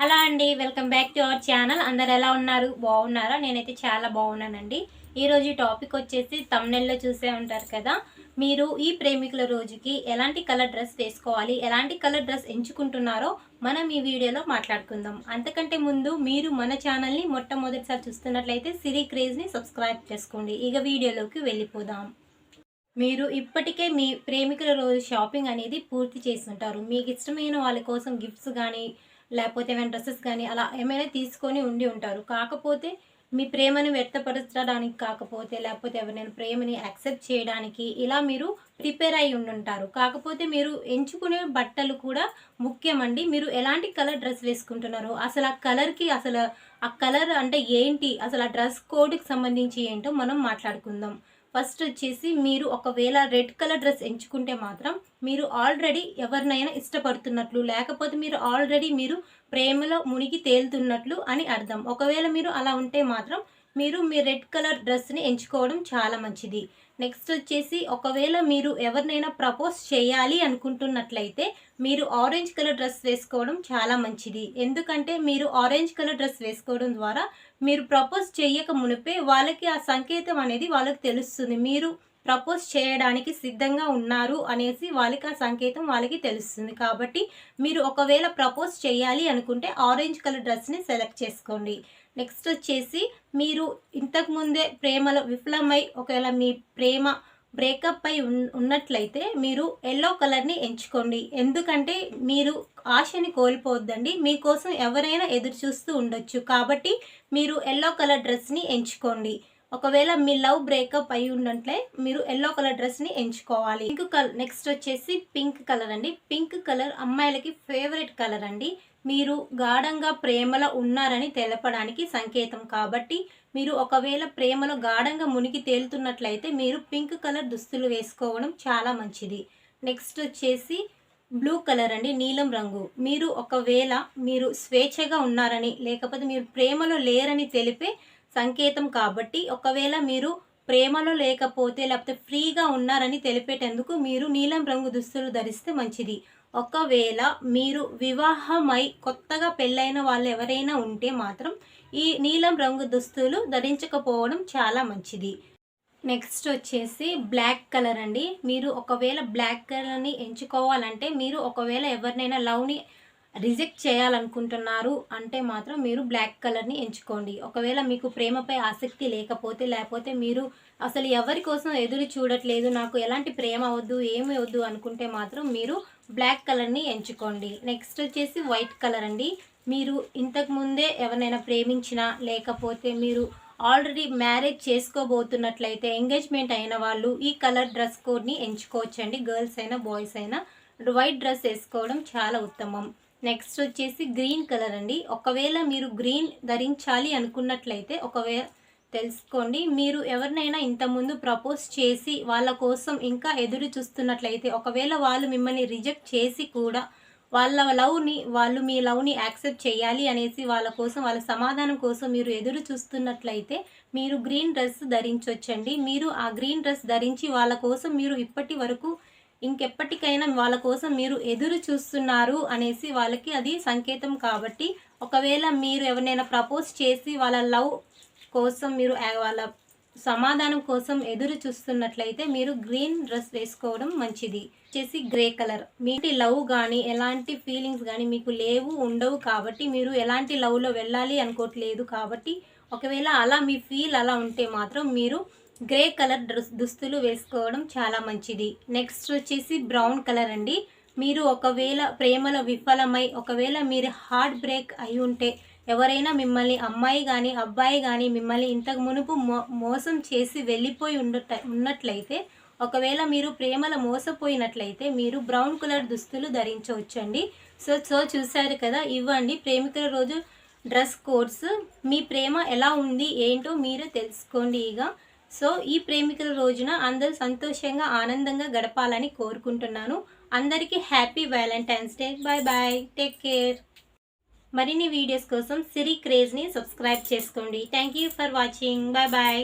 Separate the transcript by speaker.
Speaker 1: Hello అండి, welcome back to our channel. అందరు ఎలా ఉన్నారు? బాగున్నారా? నేనైతే చాలా బాగున్నానండి. ఈరోజు టాపిక్ వచ్చేసి థంబ్నెయిల్లో చూసే ఉంటారు కదా. మీరు ఈ ప్రేమికుల రోజుకి ఎలాంటి కలర్ డ్రెస్ వేసుకోవాలి, ఎలాంటి కలర్ డ్రెస్ ఎంచుకుంటున్నారో మనం ఈ వీడియోలో మాట్లాడుకుందాం. అంతకంటే ముందు మీరు మన ఛానల్ని మొట్టమొదటిసారి చూస్తున్నట్లయితే సిరి క్రేజ్ని సబ్స్క్రైబ్ చేసుకోండి. ఇక వీడియోలోకి వెళ్ళిపోదాం. మీరు ఇప్పటికే మీ ప్రేమికుల రోజు షాపింగ్ అనేది పూర్తి చేసి ఉంటారు. మీకు ఇష్టమైన వాళ్ళ కోసం గిఫ్ట్స్ కానీ లేకపోతే ఏమైనా డ్రెస్సెస్ కానీ అలా ఏమైనా తీసుకొని ఉండి ఉంటారు. కాకపోతే మీ ప్రేమను వ్యక్తపరచడానికి కాకపోతే లేకపోతే ఎవరైనా ప్రేమని యాక్సెప్ట్ చేయడానికి ఇలా మీరు ప్రిపేర్ అయి ఉండుంటారు. కాకపోతే మీరు ఎంచుకునే బట్టలు కూడా ముఖ్యమండి. మీరు ఎలాంటి కలర్ డ్రెస్ వేసుకుంటున్నారు, అసలు ఆ కలర్కి అసలు ఆ కలర్ అంటే ఏంటి, అసలు ఆ డ్రెస్ కోడ్కి సంబంధించి ఏంటో మనం మాట్లాడుకుందాం. ఫస్ట్ వచ్చేసి మీరు ఒకవేళ రెడ్ కలర్ డ్రెస్ ఎంచుకుంటే మాత్రం మీరు ఆల్రెడీ ఎవరినైనా ఇష్టపడుతున్నట్లు, లేకపోతే మీరు ప్రేమలో మునిగి తేలుతున్నట్లు అని అర్థం. ఒకవేళ మీరు అలా ఉంటే మాత్రం మీరు మీ రెడ్ కలర్ డ్రెస్ని ఎంచుకోవడం చాలా మంచిది. నెక్స్ట్ వచ్చేసి ఒకవేళ మీరు ఎవరినైనా ప్రపోజ్ చేయాలి అనుకుంటున్నట్లయితే మీరు ఆరెంజ్ కలర్ డ్రెస్ వేసుకోవడం చాలా మంచిది. ఎందుకంటే మీరు ఆరెంజ్ కలర్ డ్రెస్ వేసుకోవడం ద్వారా మీరు ప్రపోజ్ చేయక మునిపే వాళ్ళకి ఆ సంకేతం అనేది వాళ్ళకి తెలుస్తుంది. మీరు ప్రపోజ్ చేయడానికి సిద్ధంగా ఉన్నారు అనేసి వాళ్ళకి ఆ సంకేతం వాళ్ళకి తెలుస్తుంది. కాబట్టి మీరు ఒకవేళ ప్రపోజ్ చేయాలి అనుకుంటే ఆరెంజ్ కలర్ డ్రెస్ని సెలెక్ట్ చేసుకోండి. నెక్స్ట్ వచ్చేసి మీరు ఇంతకుముందే ప్రేమలో విఫలమై ఒకవేళ మీ ప్రేమ బ్రేకప్ అయి ఉన్నట్లయితే మీరు ఎల్లో కలర్ని ఎంచుకోండి. ఎందుకంటే మీరు ఆశని కోల్పోవద్దండి. మీకోసం ఎవరైనా ఎదురు చూస్తూ ఉండొచ్చు. కాబట్టి మీరు ఎల్లో కలర్ డ్రెస్ని ఎంచుకోండి. ఒకవేళ మీ లవ్ బ్రేకప్ అయి ఉన్నట్లే మీరు ఎల్లో కలర్ డ్రెస్ని ఎంచుకోవాలి. పింక్ కలర్ నెక్స్ట్ వచ్చేసి పింక్ కలర్ అండి. పింక్ కలర్ అమ్మాయిలకి ఫేవరెట్ కలర్ అండి. మీరు గాఢంగా ప్రేమలో ఉన్నారని తెలపడానికి సంకేతం. కాబట్టి మీరు ఒకవేళ ప్రేమలో గాఢంగా మునిగి తేలుతున్నట్లయితే మీరు పింక్ కలర్ దుస్తులు వేసుకోవడం చాలా మంచిది. నెక్స్ట్ వచ్చేసి బ్లూ కలర్ అండి, నీలం రంగు. మీరు ఒకవేళ మీరు స్వేచ్ఛగా ఉన్నారని లేకపోతే మీరు ప్రేమలో లేరని తెలిపే సంకేతం. కాబట్టి ఒకవేళ మీరు ప్రేమలో లేకపోతే లేకపోతే ఫ్రీగా ఉన్నారని తెలిపేటందుకు మీరు నీలం రంగు దుస్తులు ధరిస్తే మంచిది. ఒకవేళ మీరు వివాహమై కొత్తగా పెళ్ళైన వాళ్ళు ఎవరైనా ఉంటే మాత్రం ఈ నీలం రంగు దుస్తులు ధరించకపోవడం చాలా మంచిది. నెక్స్ట్ వచ్చేసి బ్లాక్ కలర్ అండి. మీరు ఒకవేళ బ్లాక్ కలర్ని ఎంచుకోవాలంటే మీరు ఒకవేళ ఎవరినైనా లవ్ని రిజెక్ట్ చేయాలనుకుంటున్నారు అంటే మాత్రం మీరు బ్లాక్ కలర్ని ఎంచుకోండి. ఒకవేళ మీకు ప్రేమపై ఆసక్తి లేకపోతే మీరు అసలు ఎవరి కోసం ఎదురు చూడట్లేదు, నాకు ఎలాంటి ప్రేమ వద్దు ఏమీ వద్దు అనుకుంటే మాత్రం మీరు బ్లాక్ కలర్ని ఎంచుకోండి. నెక్స్ట్ వచ్చేసి వైట్ కలర్ అండి. మీరు ఇంతకుముందే ఎవరినైనా ప్రేమించినా లేకపోతే మీరు ఆల్రెడీ మ్యారేజ్ చేసుకోబోతున్నట్లయితే ఎంగేజ్మెంట్ అయిన వాళ్ళు ఈ కలర్ డ్రెస్ కోడ్ని ఎంచుకోవచ్చండి. గర్ల్స్ అయినా బాయ్స్ అయినా వైట్ డ్రెస్ వేసుకోవడం చాలా ఉత్తమం. నెక్స్ట్ వచ్చేసి గ్రీన్ కలర్ అండి. ఒకవేళ మీరు గ్రీన్ ధరించాలి అనుకున్నట్లయితే ఒకవేళ తెలుసుకోండి, మీరు ఎవరినైనా ఇంతకుముందు ప్రపోజ్ చేసి వాళ్ళ కోసం ఇంకా ఎదురు చూస్తున్నట్లయితే ఒకవేళ వాళ్ళు మిమ్మల్ని రిజెక్ట్ చేసి కూడా వాళ్ళు మీ లవ్ని యాక్సెప్ట్ చేయాలి అనేసి వాళ్ళ కోసం వాళ్ళ సమాధానం కోసం మీరు ఎదురు చూస్తున్నట్లయితే మీరు గ్రీన్ డ్రెస్ ధరించవచ్చండి. మీరు ఆ గ్రీన్ డ్రెస్ ధరించి వాళ్ళ కోసం మీరు ఇప్పటి వరకు ఇంకెప్పటికైనా వాళ్ళ కోసం మీరు ఎదురు చూస్తున్నారు అనేసి వాళ్ళకి అది సంకేతం. కాబట్టి ఒకవేళ మీరు ఎవరినైనా ప్రపోజ్ చేసి వాళ్ళ లవ్ కోసం మీరు వాళ్ళ సమాధానం కోసం ఎదురు చూస్తున్నట్లయితే మీరు గ్రీన్ డ్రెస్ వేసుకోవడం మంచిది. వచ్చేసి గ్రే కలర్. మీ లవ్ కానీ ఎలాంటి ఫీలింగ్స్ కానీ మీకు ఉండవు. కాబట్టి మీరు ఎలాంటి లవ్లో వెళ్ళాలి అనుకోవట్లేదు. కాబట్టి ఒకవేళ అలా మీ ఫీల్ అలా ఉంటే మాత్రం మీరు గ్రే కలర్ దుస్తులు వేసుకోవడం చాలా మంచిది. నెక్స్ట్ వచ్చేసి బ్రౌన్ కలర్ అండి. మీరు ఒకవేళ ప్రేమలో విఫలమై ఒకవేళ మీరు హార్ట్ బ్రేక్ అయి ఉంటే ఎవరైనా మిమ్మల్ని అమ్మాయి కానీ అబ్బాయి కానీ మిమ్మల్ని ఇంతకు మునుపు మోసం చేసి వెళ్ళిపోయి ఉన్నట్లయితే ఒకవేళ మీరు ప్రేమలో మోసపోయినట్లయితే మీరు బ్రౌన్ కలర్ దుస్తులు ధరించవచ్చండి. సో చూసారు కదా, ఇవ్వండి ప్రేమికుల రోజు డ్రెస్ కోడ్స్. మీ ప్రేమ ఎలా ఉంది ఏంటో మీరే తెలుసుకోండి. సో ఈ ప్రేమికుల రోజున అందరూ సంతోషంగా ఆనందంగా గడపాలని కోరుకుంటున్నాను. అందరికీ happy Valentine's day. Bye bye, take care. మరిన్ని వీడియోస్ కోసం సిరి క్రేజ్ని సబ్స్క్రైబ్ చేసుకోండి. Thank you for watching. Bye bye.